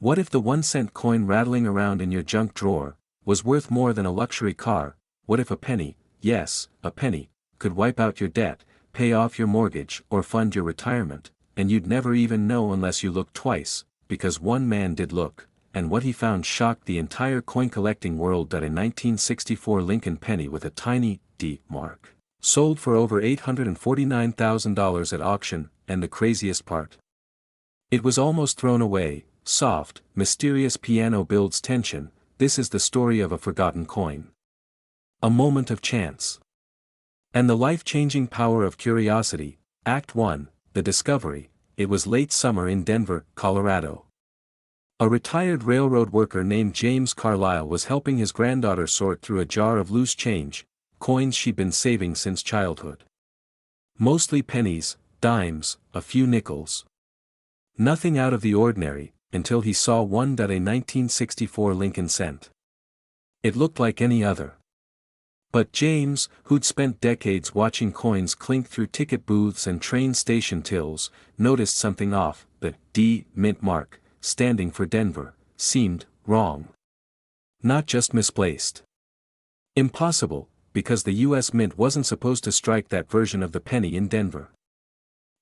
What if the 1-cent coin rattling around in your junk drawer was worth more than a luxury car? What if a penny, yes, a penny, could wipe out your debt, pay off your mortgage or fund your retirement, and you'd never even know unless you looked twice, because one man did look, and what he found shocked the entire coin-collecting world. A 1964 Lincoln penny with a tiny D mark sold for over $849,000 at auction, and the craziest part. It was almost thrown away. Soft, mysterious piano builds tension. This is the story of a forgotten coin. A moment of chance. And the life-changing power of curiosity. Act 1, The Discovery. It was late summer in Denver, Colorado. A retired railroad worker named James Carlisle was helping his granddaughter sort through a jar of loose change, coins she'd been saving since childhood. Mostly pennies, dimes, a few nickels. Nothing out of the ordinary, until he saw one. A 1964 Lincoln cent. It looked like any other. But James, who'd spent decades watching coins clink through ticket booths and train station tills, noticed something off. The D mint mark, standing for Denver, seemed wrong. Not just misplaced. Impossible, because the U.S. Mint wasn't supposed to strike that version of the penny in Denver.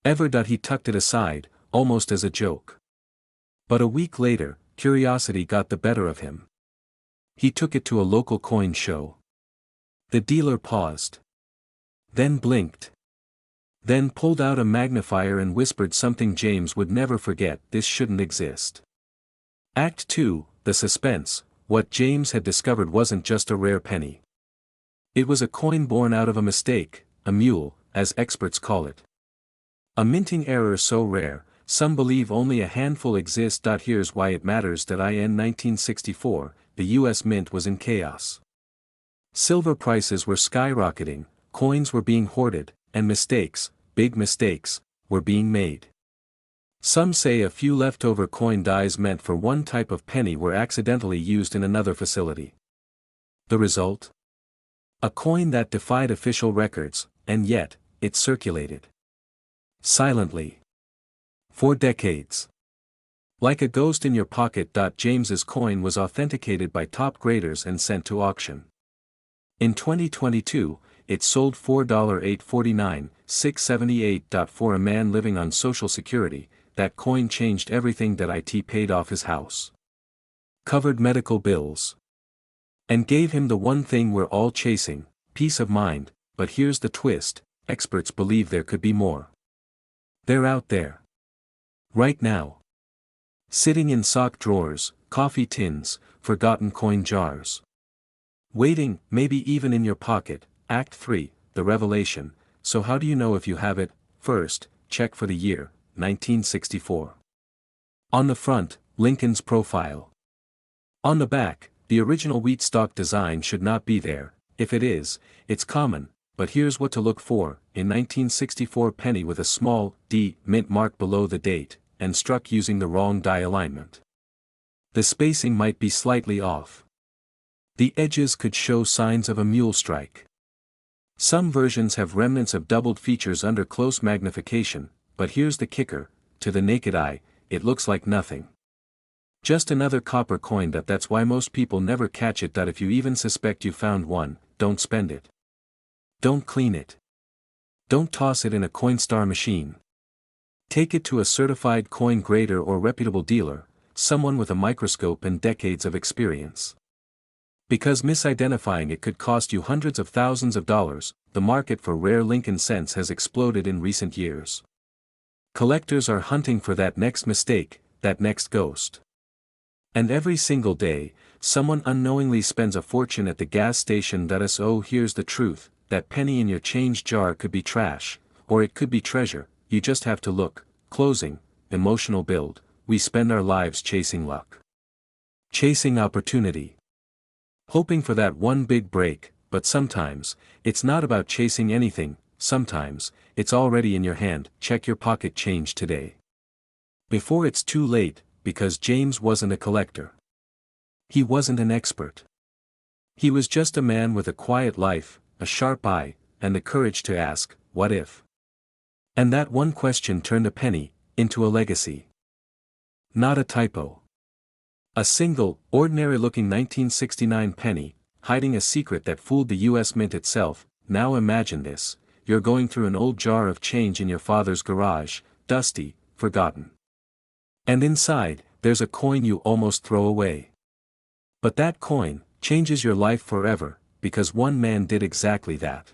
Ever. He tucked it aside, almost as a joke. But a week later, curiosity got the better of him. He took it to a local coin show. The dealer paused. Then blinked. Then pulled out a magnifier and whispered something James would never forget. This shouldn't exist. Act 2, The Suspense. What James had discovered wasn't just a rare penny. It was a coin born out of a mistake, a mule, as experts call it. A minting error so rare, some believe only a handful exist. Here's why it matters. In 1964, the U.S. Mint was in chaos. Silver prices were skyrocketing, coins were being hoarded, and mistakes, big mistakes, were being made. Some say a few leftover coin dies meant for one type of penny were accidentally used in another facility. The result? A coin that defied official records, and yet, it circulated. Silently. For decades. Like a ghost in your pocket. James's coin was authenticated by top graders and sent to auction. In 2022, it sold for $849,678. For a man living on Social Security, that coin changed everything. It paid off his house, covered medical bills, and gave him the one thing we're all chasing, peace of mind. But here's the twist, experts believe there could be more. They're out there. Right now. Sitting in sock drawers, coffee tins, forgotten coin jars. Waiting, maybe even in your pocket. Act 3, The Revelation. So how do you know if you have it? First, check for the year, 1964. On the front, Lincoln's profile. On the back, the original wheat stalk design should not be there. If it is, it's common, but here's what to look for. In 1964 penny with a small D mint mark below the date, and struck using the wrong die alignment. The spacing might be slightly off. The edges could show signs of a mule strike. Some versions have remnants of doubled features under close magnification, but here's the kicker, to the naked eye, it looks like nothing. Just another copper coin. That's why most people never catch it. If you even suspect you found one, don't spend it. Don't clean it. Don't toss it in a Coinstar machine. Take it to a certified coin grader or reputable dealer, someone with a microscope and decades of experience. Because misidentifying it could cost you hundreds of thousands of dollars. The market for rare Lincoln cents has exploded in recent years. Collectors are hunting for that next mistake, that next ghost. And every single day, someone unknowingly spends a fortune at the gas station. So here's the truth, that penny in your change jar could be trash, or it could be treasure, you just have to look. Closing, emotional build. We spend our lives chasing luck. Chasing opportunity. Hoping for that one big break, but sometimes, it's not about chasing anything. Sometimes, it's already in your hand. Check your pocket change today. Before it's too late, because James wasn't a collector. He wasn't an expert. He was just a man with a quiet life, a sharp eye, and the courage to ask, what if? And that one question turned a penny into a legacy. Not a typo. A single, ordinary-looking 1969 penny, hiding a secret that fooled the US Mint itself. Now imagine this, you're going through an old jar of change in your father's garage, dusty, forgotten. And inside, there's a coin you almost throw away. But that coin changes your life forever, because one man did exactly that.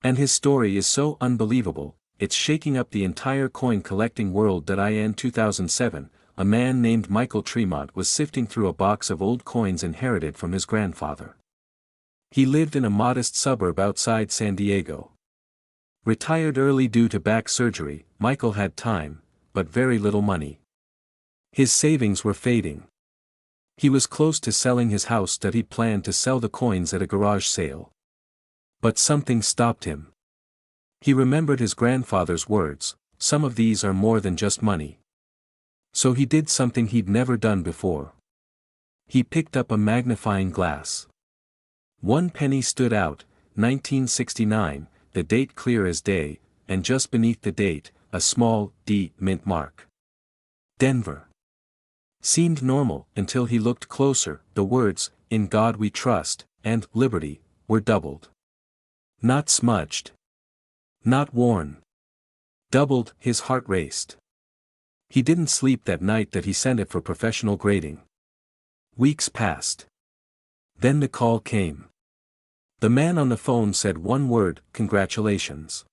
And his story is so unbelievable, it's shaking up the entire coin collecting world. In 2007, a man named Michael Tremont was sifting through a box of old coins inherited from his grandfather. He lived in a modest suburb outside San Diego. Retired early due to back surgery, Michael had time, but very little money. His savings were fading. He was close to selling his house that he planned to sell the coins at a garage sale. But something stopped him. He remembered his grandfather's words, "Some of these are more than just money." So he did something he'd never done before. He picked up a magnifying glass. One penny stood out, 1969, the date clear as day, and just beneath the date, a small D mint mark. Denver. Seemed normal until he looked closer. The words, "In God We Trust," and "Liberty," were doubled. Not smudged. Not worn. Doubled. His heart raced. He didn't sleep that night that he sent it for professional grading. Weeks passed. Then the call came. The man on the phone said one word, "Congratulations.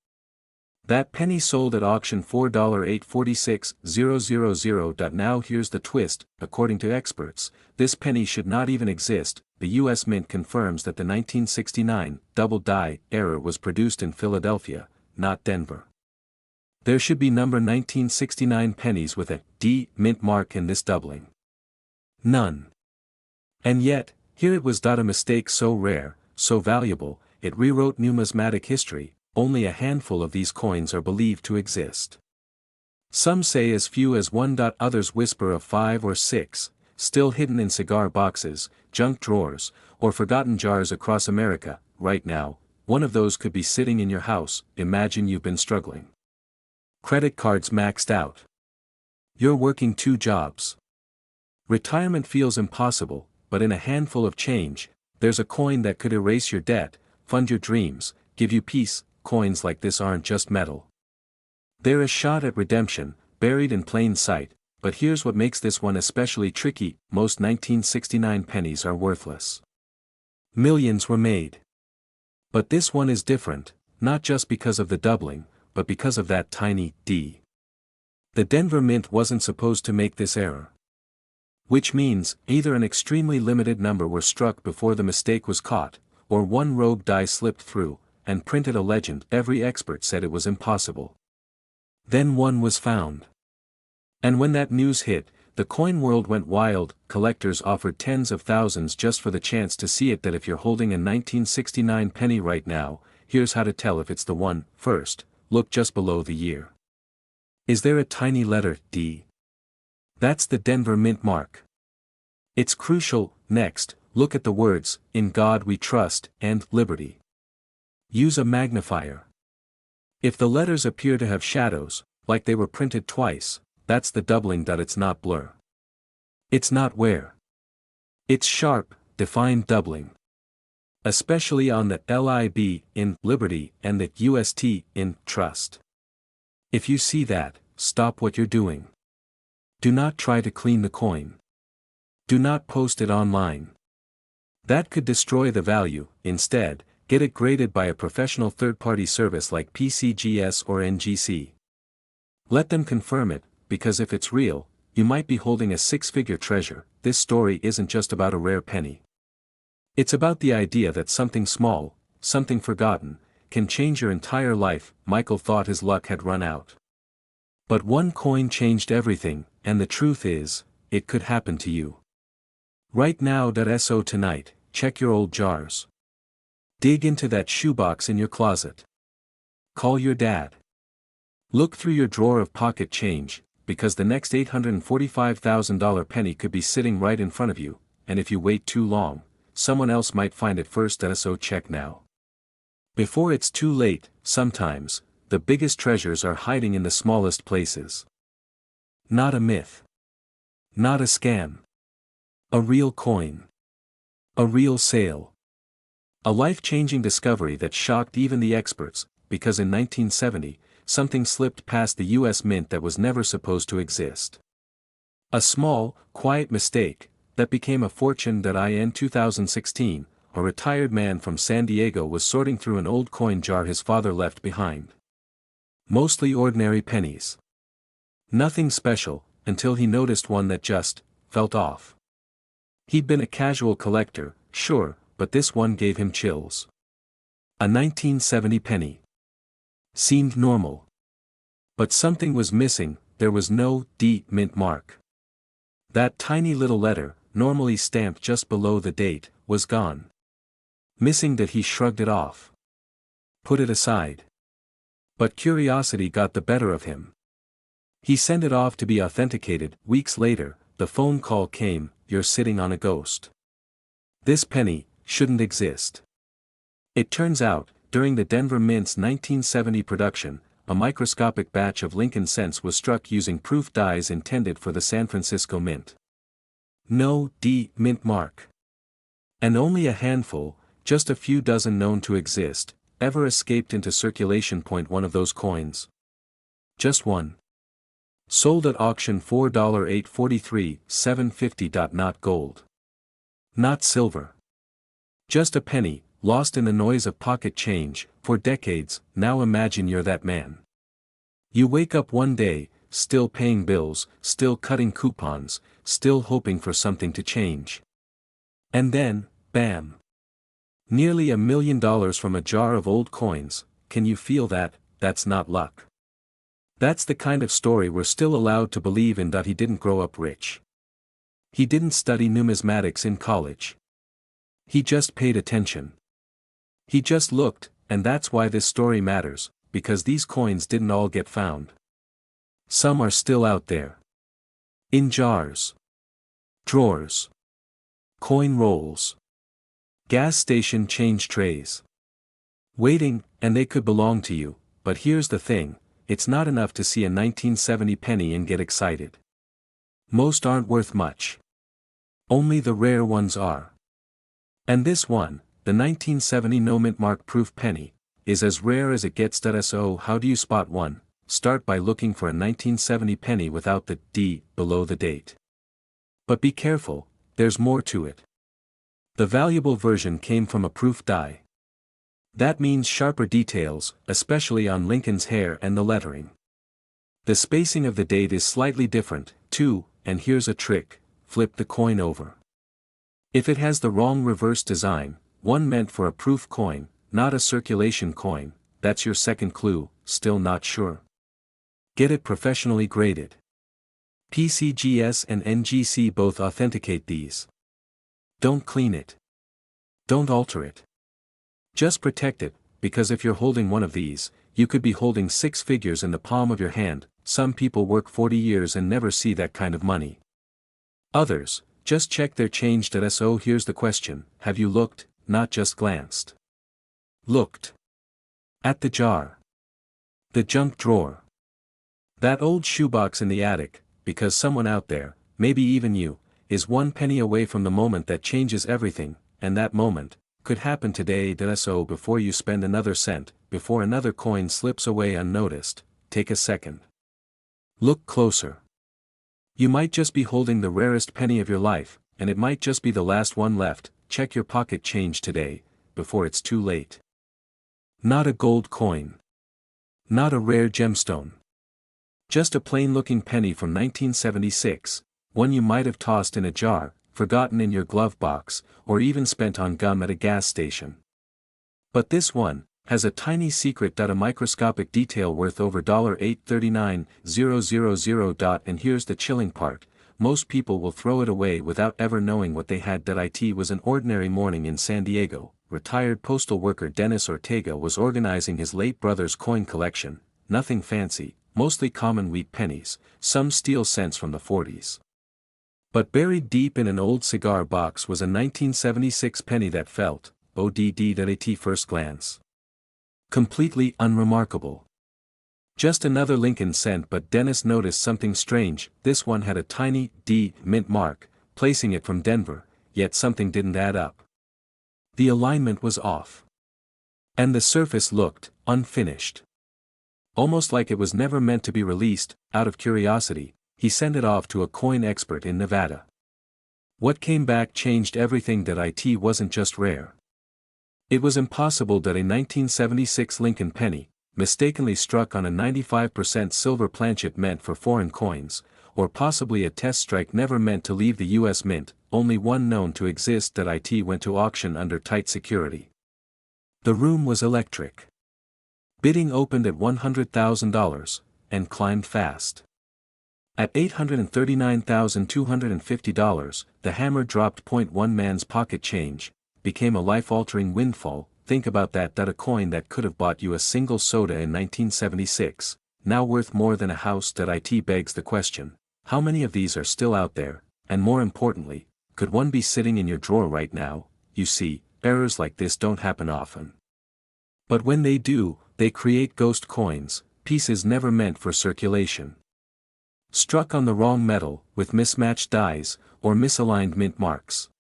That penny sold at auction $4,846,000. Now here's the twist, according to experts, this penny should not even exist. The US Mint confirms that the 1969 double die error was produced in Philadelphia, not Denver. There should be number 1969 pennies with a D mint mark in this doubling. None. And yet, here it was. A mistake so rare, so valuable, it rewrote numismatic history. Only a handful of these coins are believed to exist. Some say as few as one. Others whisper of 5 or 6, still hidden in cigar boxes, junk drawers, or forgotten jars across America. Right now, one of those could be sitting in your house. Imagine you've been struggling. Credit cards maxed out. You're working 2 jobs. Retirement feels impossible, but in a handful of change, there's a coin that could erase your debt, fund your dreams, give you peace. Coins like this aren't just metal. They're a shot at redemption, buried in plain sight. But here's what makes this one especially tricky: most 1969 pennies are worthless. Millions were made. But this one is different, not just because of the doubling, but because of that tiny D. The Denver Mint wasn't supposed to make this error. Which means, either an extremely limited number were struck before the mistake was caught, or one rogue die slipped through, and printed a legend. Every expert said it was impossible. Then one was found. And when that news hit, the coin world went wild. Collectors offered tens of thousands just for the chance to see it. That if you're holding a 1969 penny right now, here's how to tell if it's the one. First, look just below the year. Is there a tiny letter D? That's the Denver Mint mark. It's crucial. Next, look at the words, "In God We Trust," and "Liberty." Use a magnifier. If the letters appear to have shadows, like they were printed twice, that's the doubling. It's not blur. It's not wear. It's sharp, defined doubling. Especially on the LIB in Liberty and the UST in Trust. If you see that, stop what you're doing. Do not try to clean the coin. Do not post it online. That could destroy the value. Instead, get it graded by a professional third-party service like PCGS or NGC. Let them confirm it, because if it's real, you might be holding a 6-figure treasure. This story isn't just about a rare penny. It's about the idea that something small, something forgotten, can change your entire life. Michael thought his luck had run out. But one coin changed everything, and the truth is, it could happen to you. Right now. So tonight, check your old jars. Dig into that shoebox in your closet. Call your dad. Look through your drawer of pocket change, because the next $845,000 penny could be sitting right in front of you, and if you wait too long, someone else might find it first. So check now. Before it's too late. Sometimes, the biggest treasures are hiding in the smallest places. Not a myth. Not a scam. A real coin. A real sale. A life-changing discovery that shocked even the experts, because in 1970, something slipped past the US Mint that was never supposed to exist. A small, quiet mistake, that became a fortune that in 2016, a retired man from San Diego was sorting through an old coin jar his father left behind. Mostly ordinary pennies. Nothing special, until he noticed one that just felt off. He'd been a casual collector, sure, but this one gave him chills. A 1970 penny. Seemed normal. But something was missing. There was no D mint mark. That tiny little letter, normally stamped just below the date, was gone. Missing that he shrugged it off. Put it aside. But curiosity got the better of him. He sent it off to be authenticated. Weeks later, the phone call came, "You're sitting on a ghost. This penny shouldn't exist." It turns out, during the Denver Mint's 1970 production, a microscopic batch of Lincoln cents was struck using proof dies intended for the San Francisco Mint. No D mint mark. And only a handful, just a few dozen known to exist, ever escaped into circulation. One of those coins. Just one. Sold at auction $4.843, $7.50. Not gold. Not silver. Just a penny, lost in the noise of pocket change, for decades. Now imagine you're that man. You wake up one day, still paying bills, still cutting coupons, still hoping for something to change. And then, bam! Nearly $1 million from a jar of old coins. Can you feel that? That's not luck. That's the kind of story we're still allowed to believe in. He didn't grow up rich. He didn't study numismatics in college. He just paid attention. He just looked, and that's why this story matters, because these coins didn't all get found. Some are still out there. In jars. Drawers. Coin rolls. Gas station change trays. Waiting, and they could belong to you, but here's the thing, it's not enough to see a 1970 penny and get excited. Most aren't worth much. Only the rare ones are. And this one, the 1970 no mint mark proof penny, is as rare as it gets. So how do you spot one? Start by looking for a 1970 penny without the D below the date. But be careful, there's more to it. The valuable version came from a proof die. That means sharper details, especially on Lincoln's hair and the lettering. The spacing of the date is slightly different, too, and here's a trick: flip the coin over. If it has the wrong reverse design, one meant for a proof coin, not a circulation coin, that's your second clue. Still not sure? Get it professionally graded. PCGS and NGC both authenticate these. Don't clean it. Don't alter it. Just protect it, because if you're holding one of these, you could be holding 6 figures in the palm of your hand. Some people work 40 years and never see that kind of money. Others, just check their change. So here's the question: have you looked, not just glanced? Looked. At the jar. The junk drawer. That old shoebox in the attic, because someone out there, maybe even you, is one penny away from the moment that changes everything, and that moment could happen today. So before you spend another cent, before another coin slips away unnoticed, take a second. Look closer. You might just be holding the rarest penny of your life, and it might just be the last one left. Check your pocket change today, before it's too late. Not a gold coin. Not a rare gemstone. Just a plain-looking penny from 1976, one you might have tossed in a jar, forgotten in your glove box, or even spent on gum at a gas station. But this one has a tiny secret. A microscopic detail worth over $839,000. And here's the chilling part: most people will throw it away without ever knowing what they had. It was an ordinary morning in San Diego. Retired postal worker Dennis Ortega was organizing his late brother's coin collection. Nothing fancy, mostly common wheat pennies, some steel cents from the 40s. But buried deep in an old cigar box was a 1976 penny that felt, ODD at first glance, completely unremarkable. Just another Lincoln cent. But Dennis noticed something strange: this one had a tiny D mint mark, placing it from Denver, yet something didn't add up. The alignment was off. And the surface looked unfinished. Almost like it was never meant to be released. Out of curiosity, he sent it off to a coin expert in Nevada. What came back changed everything. That it wasn't just rare. It was impossible that a 1976 Lincoln penny, mistakenly struck on a 95% silver planchet meant for foreign coins, or possibly a test strike never meant to leave the U.S. Mint, only one known to exist. That it went to auction under tight security. The room was electric. Bidding opened at $100,000, and climbed fast. At $839,250, the hammer dropped. One man's pocket change, became a life-altering windfall. Think about that. A coin that could have bought you a single soda in 1976, now worth more than a house. That it begs the question, how many of these are still out there, and more importantly, could one be sitting in your drawer right now? You see, errors like this don't happen often. But when they do, they create ghost coins, pieces never meant for circulation. Struck on the wrong metal, with mismatched dies, or misaligned mint marks.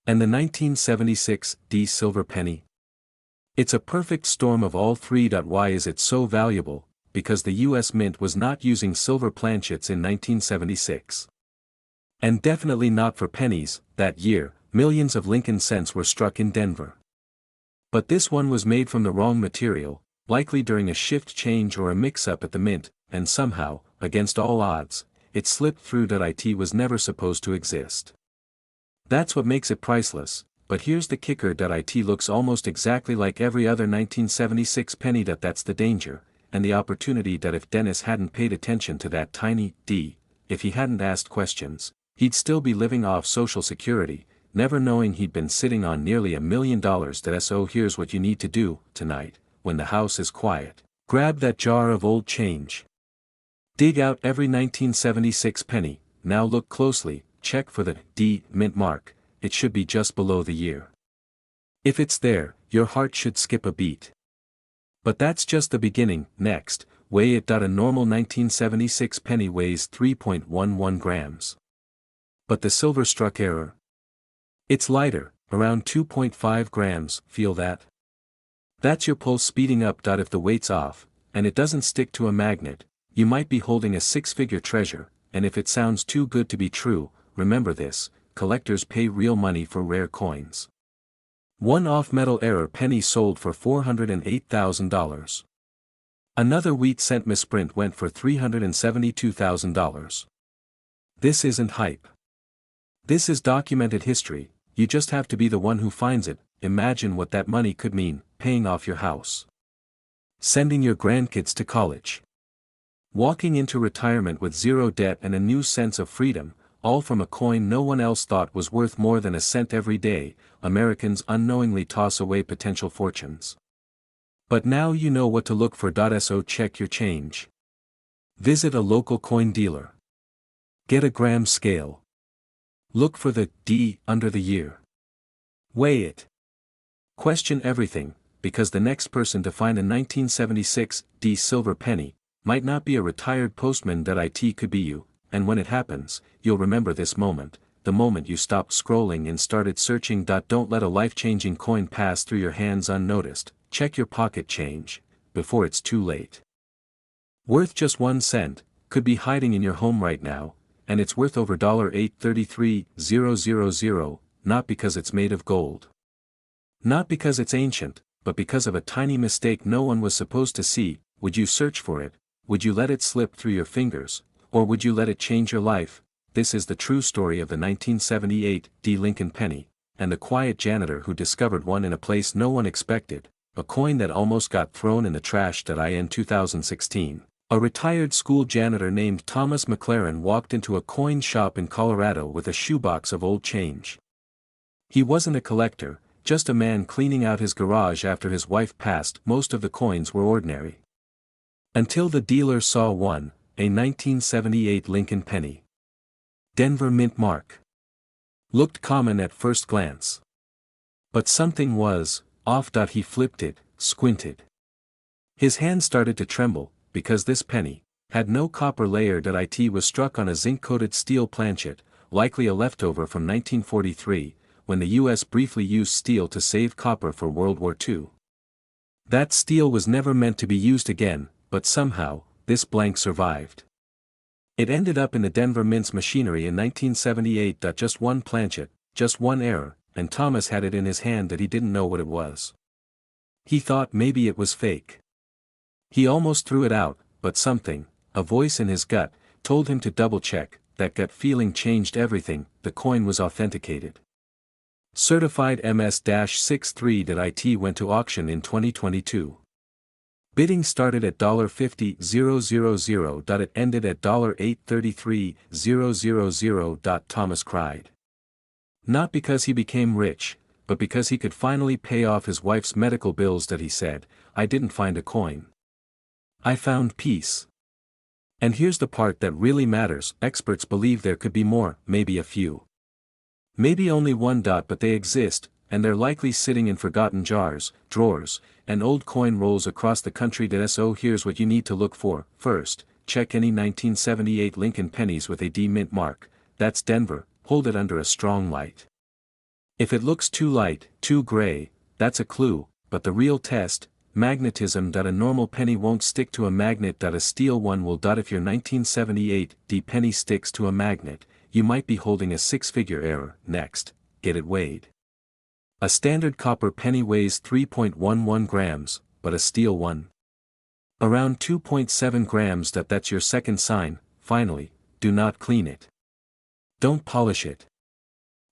And the 1976 D silver penny? It's a perfect storm of all three. Why is it so valuable? Because the U.S. Mint was not using silver planchets in 1976. And definitely not for pennies. That year, millions of Lincoln cents were struck in Denver. But this one was made from the wrong material, likely during a shift change or a mix-up at the mint, and somehow, against all odds, it slipped through. It was never supposed to exist. That's what makes it priceless. But here's the kicker. It looks almost exactly like every other 1976 penny. That's the danger, and the opportunity. If Dennis hadn't paid attention to that tiny D, if he hadn't asked questions, he'd still be living off Social Security, never knowing he'd been sitting on nearly $1 million. So here's what you need to do tonight, when the house is quiet. Grab that jar of old change. Dig out every 1976 penny. Now look closely, check for the D mint mark. It should be just below the year. If it's there, your heart should skip a beat. But that's just the beginning. Next, weigh it. A normal 1976 penny weighs 3.11 grams. But the silver struck error. It's lighter, around 2.5 grams. Feel that? That's your pulse speeding up. If the weight's off, and it doesn't stick to a magnet, you might be holding a six-figure treasure. And if it sounds too good to be true, remember this: collectors pay real money for rare coins. One off-metal error penny sold for $408,000. Another wheat cent misprint went for $372,000. This isn't hype. This is documented history. You just have to be the one who finds it. Imagine what that money could mean: paying off your house, sending your grandkids to college, walking into retirement with zero debt and a new sense of freedom, all from a coin no one else thought was worth more than a cent. Every day, Americans unknowingly toss away potential fortunes. But now you know what to look for. So check your change. Visit a local coin dealer. Get a gram scale. Look for the D under the year. Weigh it. Question everything, because the next person to find a 1976 D silver penny might not be a retired postman. It could be you, and when it happens, you'll remember this moment, the moment you stopped scrolling and started searching. Don't let a life-changing coin pass through your hands unnoticed. Check your pocket change, before it's too late. Worth just 1 cent, could be hiding in your home right now, and it's worth over $833,000, not because it's made of gold. Not because it's ancient, but because of a tiny mistake no one was supposed to see. Would you search for it? Would you let it slip through your fingers? Or would you let it change your life? This is the true story of the 1978 D Lincoln penny, and the quiet janitor who discovered one in a place no one expected, a coin that almost got thrown in the trash. In 2016, a retired school janitor named Thomas McLaren walked into a coin shop in Colorado with a shoebox of old change. He wasn't a collector, just a man cleaning out his garage after his wife passed. Most of the coins were ordinary. Until the dealer saw one, a 1978 Lincoln penny. Denver mint mark. Looked common at first glance. But something was off. He flipped it, squinted. His hand started to tremble, because this penny had no copper layer. It was struck on a zinc-coated steel planchet, likely a leftover from 1943, when the US briefly used steel to save copper for World War II. That steel was never meant to be used again, but somehow, this blank survived. It ended up in the Denver Mint's machinery in 1978. Just one planchet, just one error, and Thomas had it in his hand that he didn't know what it was. He thought maybe it was fake. He almost threw it out, but something, a voice in his gut, told him to double-check. That gut feeling changed everything. The coin was authenticated. Certified MS-63.IT went to auction in 2022. Bidding started at $50,000. It ended at $833,000. Thomas cried. Not because he became rich, but because he could finally pay off his wife's medical bills. That he said, "I didn't find a coin. I found peace." And here's the part that really matters. Experts believe there could be more, maybe a few. Maybe only one. But they exist, and they're likely sitting in forgotten jars, drawers, and old coin rolls across the country. So here's what you need to look for. First, check any 1978 Lincoln pennies with a D mint mark. That's Denver. Hold it under a strong light. If it looks too light, too gray, that's a clue, but the real test, magnetism. A normal penny won't stick to a magnet. A steel one will. If your 1978 D penny sticks to a magnet, you might be holding a six-figure error. Next, get it weighed. A standard copper penny weighs 3.11 grams, but a steel one, around 2.7 grams. That's your second sign. Finally, do not clean it. Don't polish it.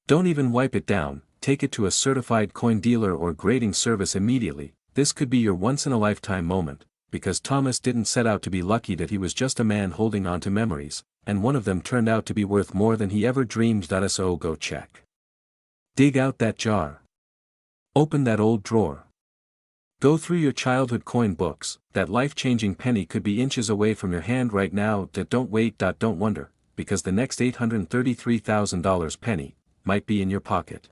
Don't even wipe it down. Take it to a certified coin dealer or grading service immediately. This could be your once-in-a-lifetime moment, because Thomas didn't set out to be lucky. That he was just a man holding on to memories, and one of them turned out to be worth more than he ever dreamed. So go check. Dig out that jar. Open that old drawer. Go through your childhood coin books. That life-changing penny could be inches away from your hand right now. Don't wait. Don't wonder, because the next $833,000 penny might be in your pocket.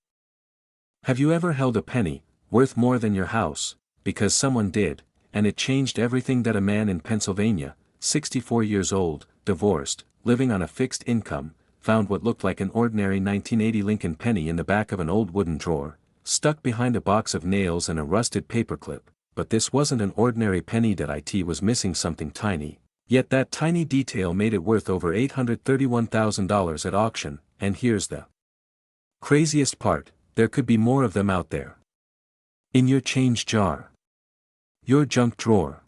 Have you ever held a penny, worth more than your house, because someone did, and it changed everything? That a man in Pennsylvania, 64 years old, divorced, living on a fixed income, found what looked like an ordinary 1980 Lincoln penny in the back of an old wooden drawer, stuck behind a box of nails and a rusted paperclip. But this wasn't an ordinary penny. It was missing something tiny. Yet that tiny detail made it worth over $831,000 at auction. And here's the craziest part, there could be more of them out there. In your change jar. Your junk drawer.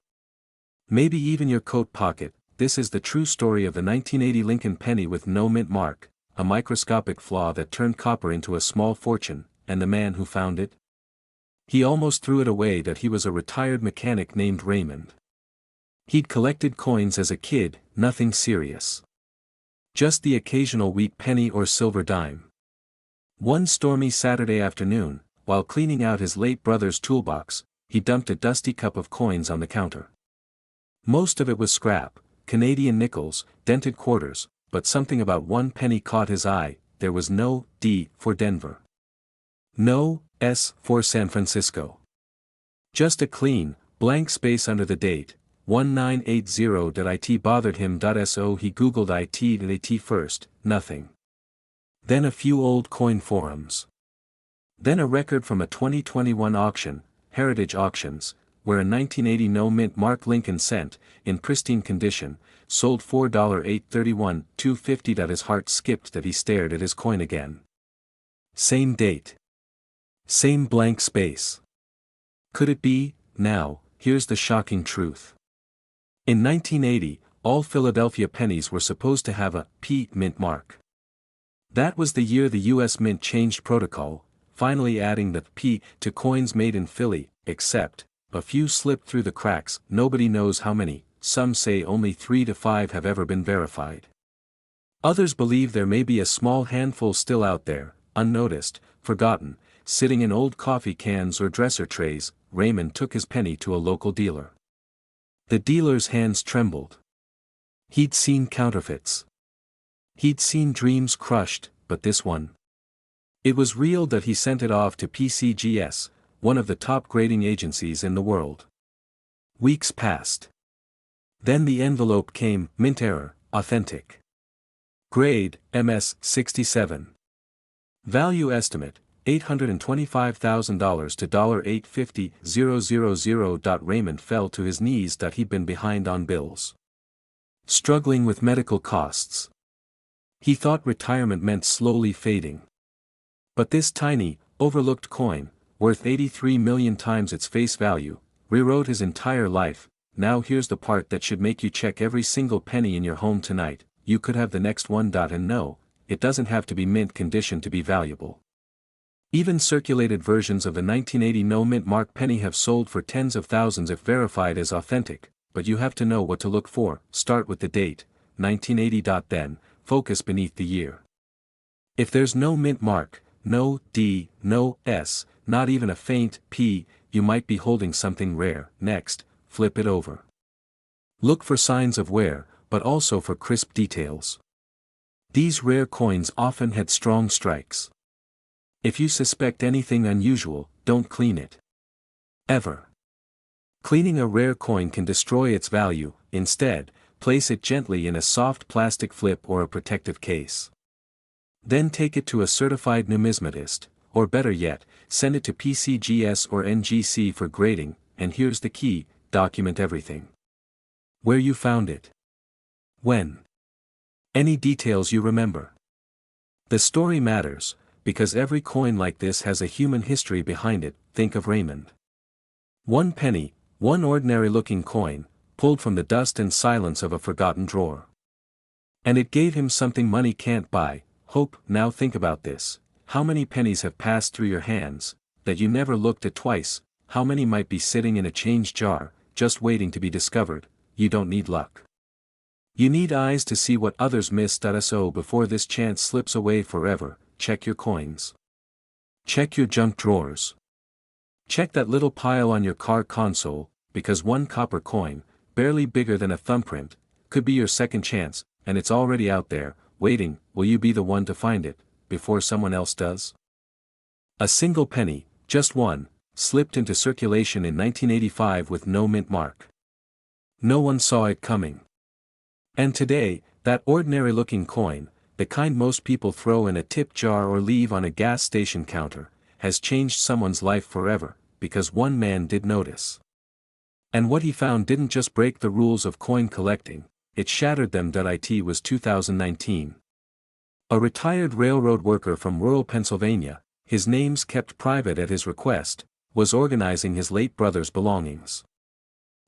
Maybe even your coat pocket. This is the true story of the 1980 Lincoln penny with no mint mark, a microscopic flaw that turned copper into a small fortune, and the man who found it? He almost threw it away. He was a retired mechanic named Raymond. He'd collected coins as a kid, nothing serious. Just the occasional wheat penny or silver dime. One stormy Saturday afternoon, while cleaning out his late brother's toolbox, he dumped a dusty cup of coins on the counter. Most of it was scrap, Canadian nickels, dented quarters, but something about one penny caught his eye. There was no D for Denver. No S for San Francisco. Just a clean, blank space under the date. 1980. It bothered him. So he googled it first, nothing. Then a few old coin forums. Then a record from a 2021 auction, Heritage Auctions, where a 1980 no-mint mark Lincoln cent, in pristine condition, sold for $831,250. His heart skipped. He stared at his coin again. Same date. Same blank space. Could it be? Now, here's the shocking truth. In 1980, all Philadelphia pennies were supposed to have a P mint mark. That was the year the U.S. Mint changed protocol, finally adding the P to coins made in Philly, except, a few slipped through the cracks. Nobody knows how many. Some say only 3 to 5 have ever been verified. Others believe there may be a small handful still out there, unnoticed, forgotten, sitting in old coffee cans or dresser trays. Raymond took his penny to a local dealer. The dealer's hands trembled. He'd seen counterfeits. He'd seen dreams crushed, but this one. It was real. He sent it off to PCGS, one of the top grading agencies in the world. Weeks passed. Then the envelope came, mint error, authentic. Grade, MS 67. Value estimate, $825,000 to $850,000. Raymond fell to his knees. He'd been behind on bills. Struggling with medical costs. He thought retirement meant slowly fading. But this tiny, overlooked coin, worth 83 million times its face value, rewrote his entire life. Now here's the part that should make you check every single penny in your home tonight. You could have the next one. And no, it doesn't have to be mint condition to be valuable. Even circulated versions of the 1980 no-mint mark penny have sold for tens of thousands if verified as authentic, but you have to know what to look for. Start with the date, 1980. Then, focus beneath the year. If there's no mint mark, no D, no S, not even a faint P, you might be holding something rare. Next, flip it over. Look for signs of wear, but also for crisp details. These rare coins often had strong strikes. If you suspect anything unusual, don't clean it. Ever. Cleaning a rare coin can destroy its value. Instead, place it gently in a soft plastic flip or a protective case. Then take it to a certified numismatist, or better yet, send it to PCGS or NGC for grading. And here's the key: document everything. Where you found it. When. Any details you remember. The story matters, because every coin like this has a human history behind it. Think of Raymond. One penny, one ordinary-looking coin, pulled from the dust and silence of a forgotten drawer. And it gave him something money can't buy: hope. Now think about this. How many pennies have passed through your hands, that you never looked at twice? How many might be sitting in a change jar, just waiting to be discovered? You don't need luck. You need eyes to see what others missed. So before this chance slips away forever, check your coins. Check your junk drawers. Check that little pile on your car console, because one copper coin, barely bigger than a thumbprint, could be your second chance, and it's already out there, waiting. Will you be the one to find it, before someone else does? A single penny, just one, slipped into circulation in 1985 with no mint mark. No one saw it coming. And today, that ordinary-looking coin, the kind most people throw in a tip jar or leave on a gas station counter, has changed someone's life forever, because one man did notice. And what he found didn't just break the rules of coin collecting, it shattered them. It was 2019. A retired railroad worker from rural Pennsylvania, his name's kept private at his request, was organizing his late brother's belongings.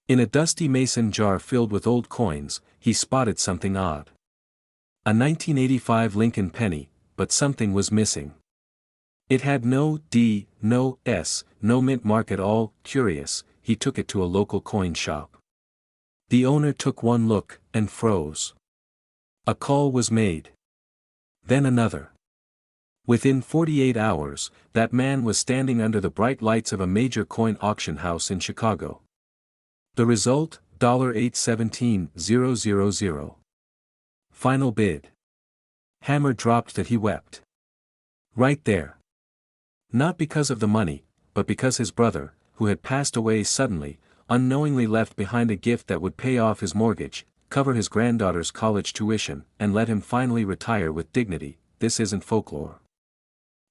In a dusty mason jar filled with old coins, he spotted something odd. A 1985 Lincoln penny, but something was missing. It had no D, no S, no mint mark at all. Curious, he took it to a local coin shop. The owner took one look, and froze. A call was made. Then another. Within 48 hours, that man was standing under the bright lights of a major coin auction house in Chicago. The result, $817,000. Final bid. Hammer dropped. That he wept. Right there. Not because of the money, but because his brother, who had passed away suddenly, unknowingly left behind a gift that would pay off his mortgage, cover his granddaughter's college tuition, and let him finally retire with dignity. This isn't folklore.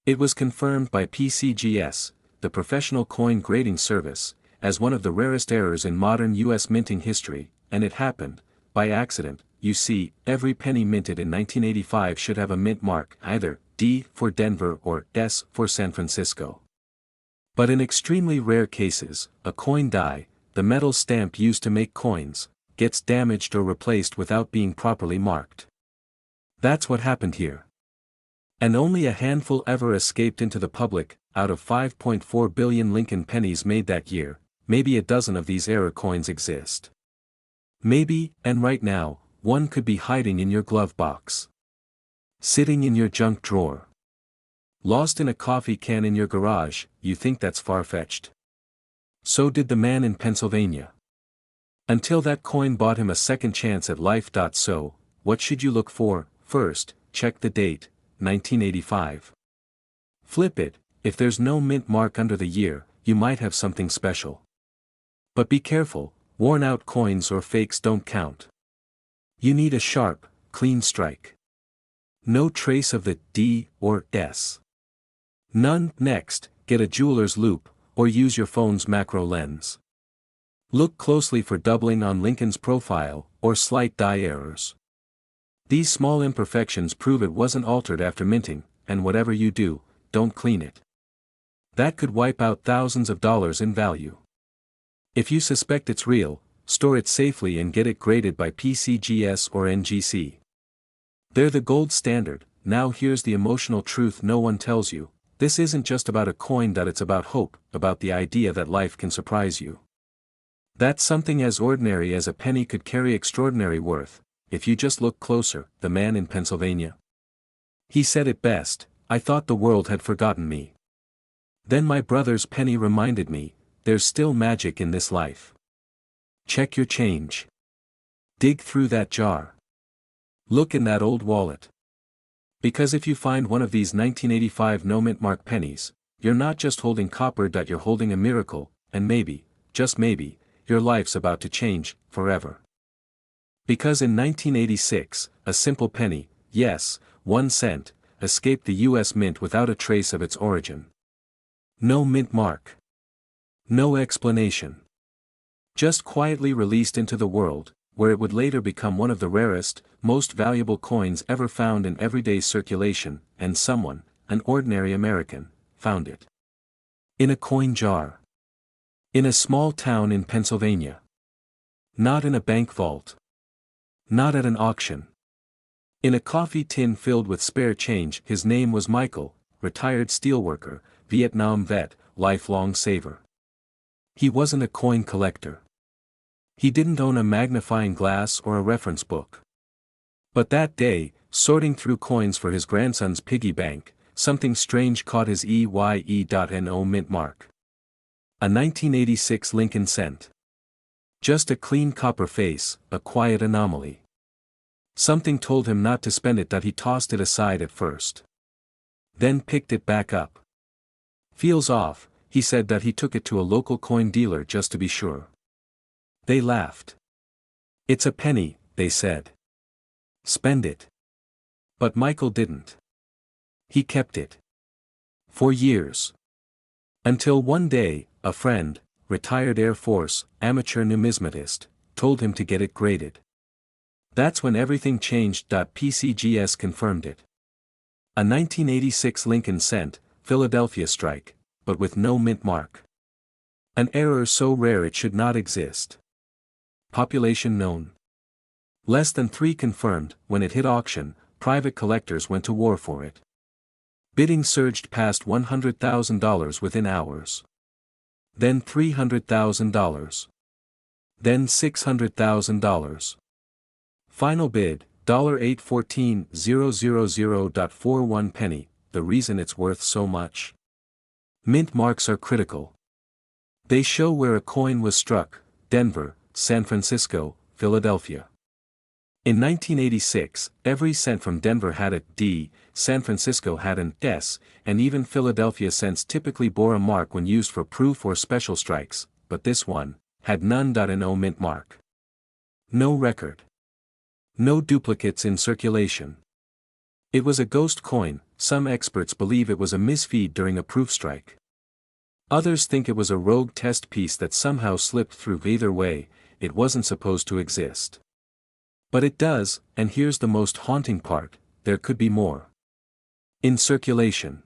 It was confirmed by PCGS, the professional coin grading service, as one of the rarest errors in modern U.S. minting history, and it happened, by accident. You see, every penny minted in 1985 should have a mint mark, either D for Denver or S for San Francisco. But in extremely rare cases, a coin die, the metal stamp used to make coins, gets damaged or replaced without being properly marked. That's what happened here. And only a handful ever escaped into the public. Out of 5.4 billion Lincoln pennies made that year, maybe a dozen of these error coins exist. Maybe, and right now, one could be hiding in your glove box. Sitting in your junk drawer. Lost in a coffee can in your garage. You think that's far-fetched? So did the man in Pennsylvania. Until that coin bought him a second chance at life. So, what should you look for? First, check the date, 1985. Flip it. If there's no mint mark under the year, you might have something special. But be careful, worn-out coins or fakes don't count. You need a sharp, clean strike. No trace of the D or S. None. Next, get a jeweler's loupe, or use your phone's macro lens. Look closely for doubling on Lincoln's profile, or slight dye errors. These small imperfections prove it wasn't altered after minting, and whatever you do, don't clean it. That could wipe out thousands of dollars in value. If you suspect it's real, store it safely and get it graded by PCGS or NGC. They're the gold standard. Now here's the emotional truth no one tells you. This isn't just about a coin, it's about hope, about the idea that life can surprise you. That something as ordinary as a penny could carry extraordinary worth, if you just look closer. The man in Pennsylvania. He said it best, "I thought the world had forgotten me. Then my brother's penny reminded me, there's still magic in this life. Check your change. Dig through that jar. Look in that old wallet. Because if you find one of these 1985 no mint mark pennies, you're not just holding copper, you're holding a miracle, and maybe, just maybe, your life's about to change, forever." Because in 1986, a simple penny, yes, 1 cent, escaped the US Mint without a trace of its origin. No mint mark. No explanation. Just quietly released into the world, where it would later become one of the rarest, most valuable coins ever found in everyday circulation, and someone, an ordinary American, found it. In a coin jar. In a small town in Pennsylvania. Not in a bank vault. Not at an auction. In a coffee tin filled with spare change. His name was Michael, retired steelworker, Vietnam vet, lifelong saver. He wasn't a coin collector. He didn't own a magnifying glass or a reference book. But that day, sorting through coins for his grandson's piggy bank, something strange caught his EYE.NO mint mark. A 1986 Lincoln cent. Just a clean copper face, a quiet anomaly. Something told him not to spend it, that he tossed it aside at first. Then picked it back up. "Feels off," he said. That he took it to a local coin dealer just to be sure. They laughed. "It's a penny," they said. "Spend it." But Michael didn't. He kept it. For years. Until one day, a friend, retired Air Force, amateur numismatist, told him to get it graded. That's when everything changed. PCGS confirmed it. A 1986 Lincoln cent, Philadelphia strike, but with no mint mark. An error so rare it should not exist. Population known. Less than 3 confirmed. When it hit auction, private collectors went to war for it. Bidding surged past $100,000 within hours. Then $300,000. Then $600,000. Final bid, $814,000.41 penny. The reason it's worth so much? Mint marks are critical. They show where a coin was struck: Denver, San Francisco, Philadelphia. In 1986, every cent from Denver had a D, San Francisco had an S, and even Philadelphia cents typically bore a mark when used for proof or special strikes, but this one had none. No mint mark. No record. No duplicates in circulation. It was a ghost coin. Some experts believe it was a misfeed during a proof strike. Others think it was a rogue test piece that somehow slipped through. Either way, it wasn't supposed to exist. But it does, and here's the most haunting part: there could be more. In circulation.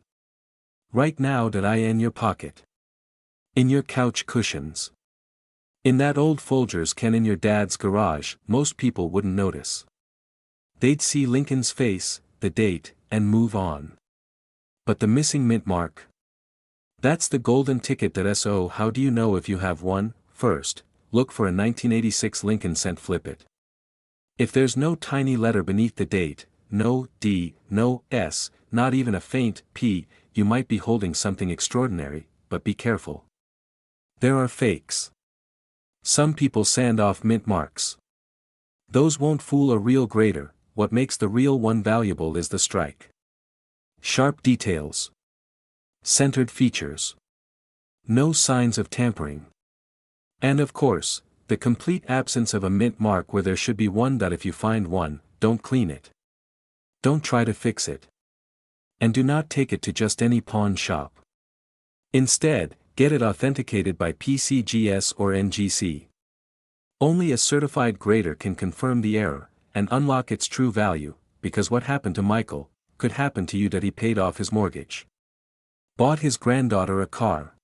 Right now. In your pocket. In your couch cushions. In that old Folgers can in your dad's garage. Most people wouldn't notice. They'd see Lincoln's face, the date, and move on. But the missing mint mark? That's the golden ticket. So how do you know if you have one? First, look for a 1986 Lincoln cent. Flip it. If there's no tiny letter beneath the date, no D, no S, not even a faint P, you might be holding something extraordinary, but be careful. There are fakes. Some people sand off mint marks. Those won't fool a real grader. What makes the real one valuable is the strike. Sharp details. Centered features. No signs of tampering. And of course, the complete absence of a mint mark where there should be one. If you find one, don't clean it. Don't try to fix it. And do not take it to just any pawn shop. Instead, get it authenticated by PCGS or NGC. Only a certified grader can confirm the error, and unlock its true value, because what happened to Michael, could happen to you that he paid off his mortgage. Bought his granddaughter a car.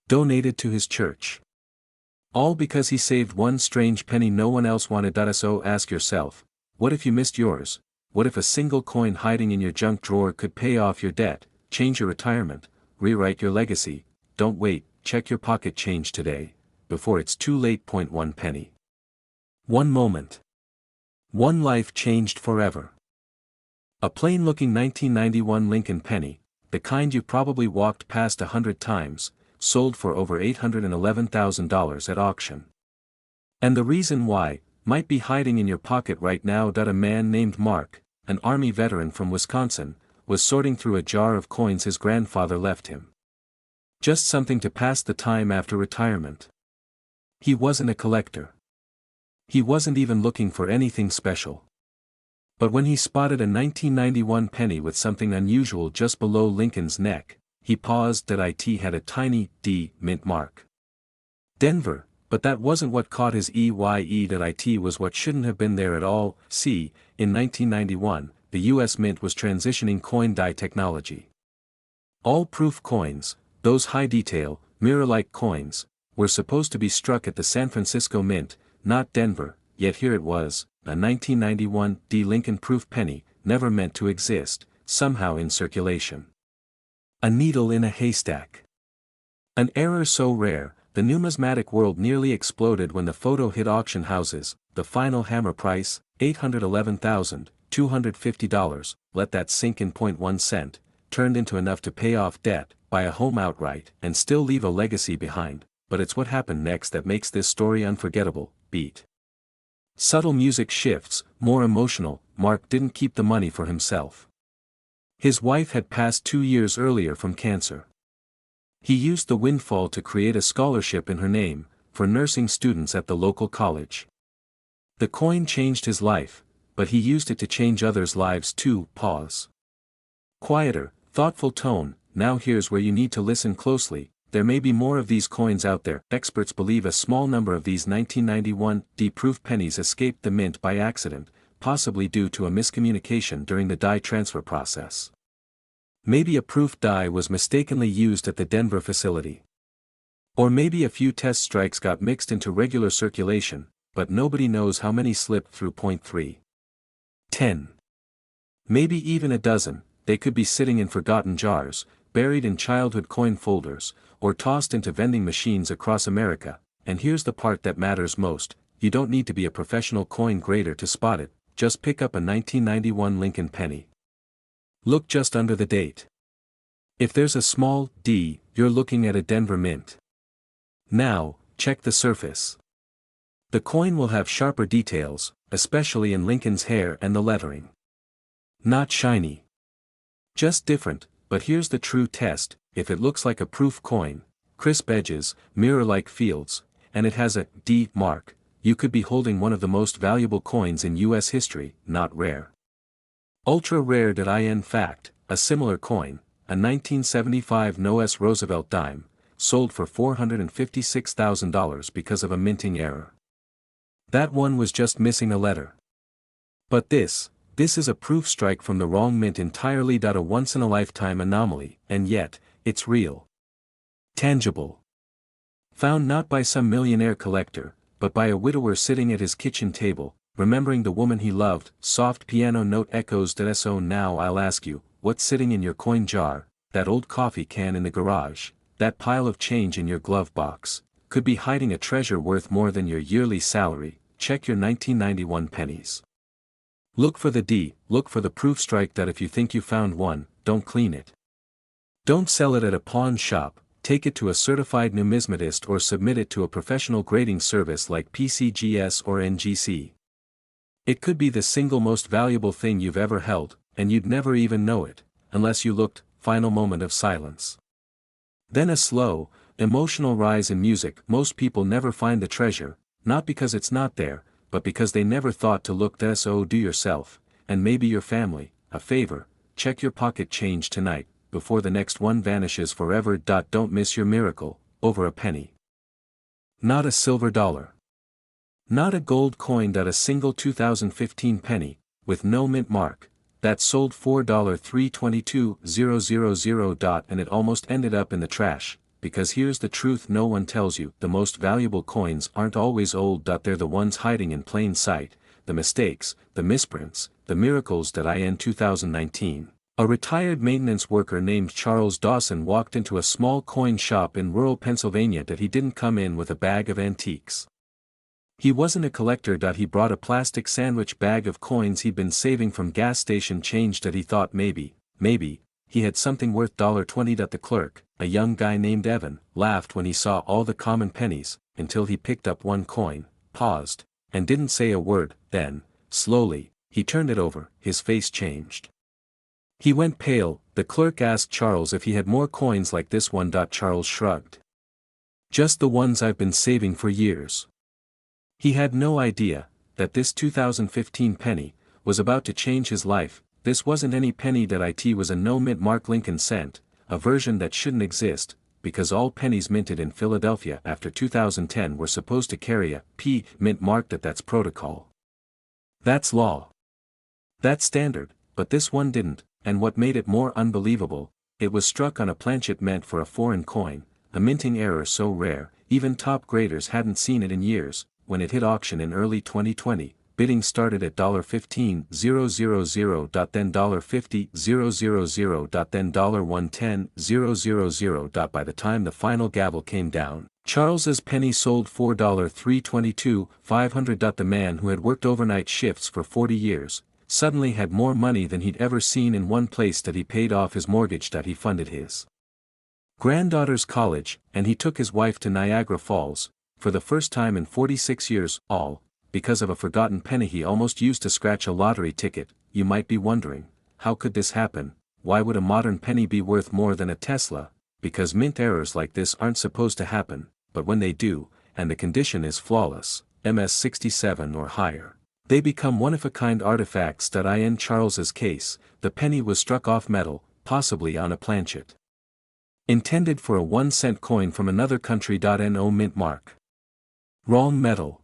Donated to his church. All because he saved one strange penny no one else wanted. So ask yourself, what if you missed yours? What if a single coin hiding in your junk drawer could pay off your debt, change your retirement, rewrite your legacy? Don't wait, check your pocket change today, before it's too late. 1 penny. One moment. One life changed forever. A plain-looking 1991 Lincoln penny, the kind you probably walked past 100 times, sold for over $811,000 at auction. And the reason why, might be hiding in your pocket right now. A man named Mark, an Army veteran from Wisconsin, was sorting through a jar of coins his grandfather left him. Just something to pass the time after retirement. He wasn't a collector. He wasn't even looking for anything special. But when he spotted a 1991 penny with something unusual just below Lincoln's neck, he paused. It had a tiny D mint mark. Denver, but that wasn't what caught his eye. It was what shouldn't have been there at all. See, in 1991, the US Mint was transitioning coin die technology. All proof coins, those high-detail, mirror-like coins, were supposed to be struck at the San Francisco Mint, not Denver, yet here it was, a 1991 D Lincoln proof penny, never meant to exist, somehow in circulation. A needle in a haystack. An error so rare, the numismatic world nearly exploded when the photo hit auction houses. The final hammer price, $811,250, let that sink in. 1 cent, turned into enough to pay off debt, buy a home outright, and still leave a legacy behind. But it's what happened next that makes this story unforgettable. Beat. Subtle music shifts, more emotional. Mark didn't keep the money for himself. His wife had passed 2 years earlier from cancer. He used the windfall to create a scholarship in her name, for nursing students at the local college. The coin changed his life, but he used it to change others' lives too. Pause. Quieter, thoughtful tone. Now here's where you need to listen closely. There may be more of these coins out there. Experts believe a small number of these 1991 D-proof pennies escaped the mint by accident, possibly due to a miscommunication during the die transfer process. Maybe a proof die was mistakenly used at the Denver facility. Or maybe a few test strikes got mixed into regular circulation, but nobody knows how many slipped through. 3. 10. Maybe even a dozen. They could be sitting in forgotten jars, buried in childhood coin folders, or tossed into vending machines across America. And here's the part that matters most, you don't need to be a professional coin grader to spot it, just pick up a 1991 Lincoln penny. Look just under the date. If there's a small D, you're looking at a Denver Mint. Now, check the surface. The coin will have sharper details, especially in Lincoln's hair and the lettering. Not shiny. Just different, but here's the true test. If it looks like a proof coin, crisp edges, mirror-like fields, and it has a D mark, you could be holding one of the most valuable coins in US history. Not rare. Ultra rare. In fact, a similar coin, a 1975 No.S. Roosevelt dime, sold for $456,000 because of a minting error. That one was just missing a letter. But this is a proof strike from the wrong mint entirely. A once-in-a-lifetime anomaly, and yet, it's real. Tangible. Found not by some millionaire collector, but by a widower sitting at his kitchen table, remembering the woman he loved. Soft piano note echoes. So now I'll ask you, what's sitting in your coin jar? That old coffee can in the garage, that pile of change in your glove box, could be hiding a treasure worth more than your yearly salary. Check your 1991 pennies. Look for the D, look for the proof strike. If you think you found one, don't clean it. Don't sell it at a pawn shop, take it to a certified numismatist or submit it to a professional grading service like PCGS or NGC. It could be the single most valuable thing you've ever held, and you'd never even know it, unless you looked. Final moment of silence. Then a slow, emotional rise in music. Most people never find the treasure, not because it's not there, but because they never thought to look. So do yourself and maybe your family, a favor, check your pocket change tonight, before the next one vanishes forever. Don't miss your miracle, over a penny. Not a silver dollar. Not a gold coin. A single 2015 penny, with no mint mark, that sold $4.32,000. And it almost ended up in the trash, because here's the truth no one tells you: the most valuable coins aren't always old. They're the ones hiding in plain sight, the mistakes, the misprints, the miracles. In 2019, a retired maintenance worker named Charles Dawson walked into a small coin shop in rural Pennsylvania. He didn't come in with a bag of antiques. He wasn't a collector. He brought a plastic sandwich bag of coins he'd been saving from gas station change. He thought maybe, he had something worth $20. The clerk, a young guy named Evan, laughed when he saw all the common pennies, until he picked up one coin, paused, and didn't say a word. Then, slowly, he turned it over. His face changed. He went pale. The clerk asked Charles if he had more coins like this one. Charles shrugged. Just the ones I've been saving for years. He had no idea that this 2015 penny was about to change his life. This wasn't any penny. It was a no-mint mark Lincoln cent, a version that shouldn't exist, because all pennies minted in Philadelphia after 2010 were supposed to carry a P mint mark. That's protocol. That's law. That's standard, but this one didn't. And what made it more unbelievable, it was struck on a planchet meant for a foreign coin, a minting error so rare, even top graders hadn't seen it in years. When it hit auction in early 2020, bidding started at $15,000, then $50,000, then $110,000. By the time the final gavel came down, Charles's penny sold $4,322,500. The man who had worked overnight shifts for 40 years, suddenly had more money than he'd ever seen in one place. He paid off his mortgage. He funded his granddaughter's college, and he took his wife to Niagara Falls, for the first time in 46 years, all because of a forgotten penny he almost used to scratch a lottery ticket. You might be wondering, how could this happen? Why would a modern penny be worth more than a Tesla? Because mint errors like this aren't supposed to happen, but when they do, and the condition is flawless, MS67 or higher, they become one-of-a-kind artifacts. In Charles's case, the penny was struck off metal, possibly on a planchet, intended for a 1-cent coin from another country. No mint mark. Wrong metal.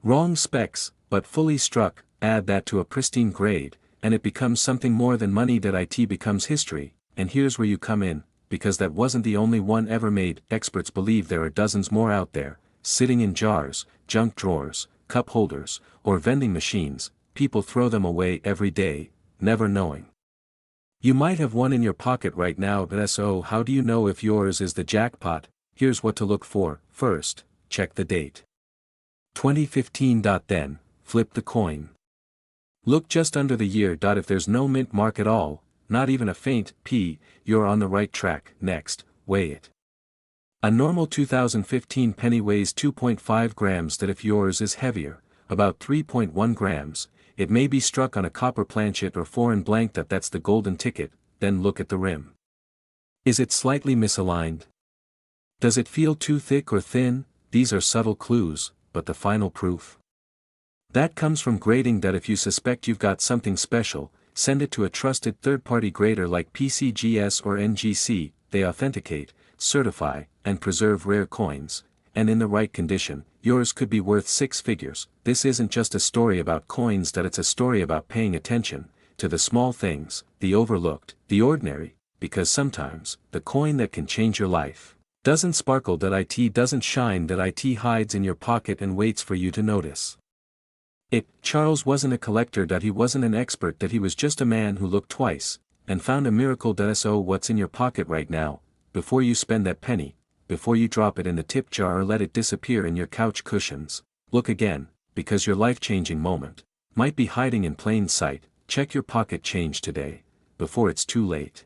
Wrong specs, but fully struck. Add that to a pristine grade, and it becomes something more than money. It becomes history. And here's where you come in, because that wasn't the only one ever made. Experts believe there are dozens more out there, sitting in jars, junk drawers, cup holders, or vending machines. People throw them away every day, never knowing. You might have one in your pocket right now. So how do you know if yours is the jackpot? Here's what to look for. First, check the date. 2015. Then, flip the coin. Look just under the year. If there's no mint mark at all, not even a faint P, you're on the right track. Next, weigh it. A normal 2015 penny weighs 2.5 grams. If yours is heavier, about 3.1 grams, it may be struck on a copper planchet or foreign blank. That's the golden ticket. Then look at the rim. Is it slightly misaligned? Does it feel too thick or thin? These are subtle clues, but the final proof? That comes from grading. If you suspect you've got something special, send it to a trusted third-party grader like PCGS or NGC. They authenticate, certify, and preserve rare coins, and in the right condition, yours could be worth 6 figures. This isn't just a story about coins. It's a story about paying attention to the small things, the overlooked, the ordinary, because sometimes, the coin that can change your life doesn't sparkle. It doesn't shine. It hides in your pocket and waits for you to notice it. Charles wasn't a collector. He wasn't an expert. He was just a man who looked twice, and found a miracle. So what's in your pocket right now? Before you spend that penny, before you drop it in the tip jar or let it disappear in your couch cushions, look again, because your life-changing moment might be hiding in plain sight. Check your pocket change today, before it's too late.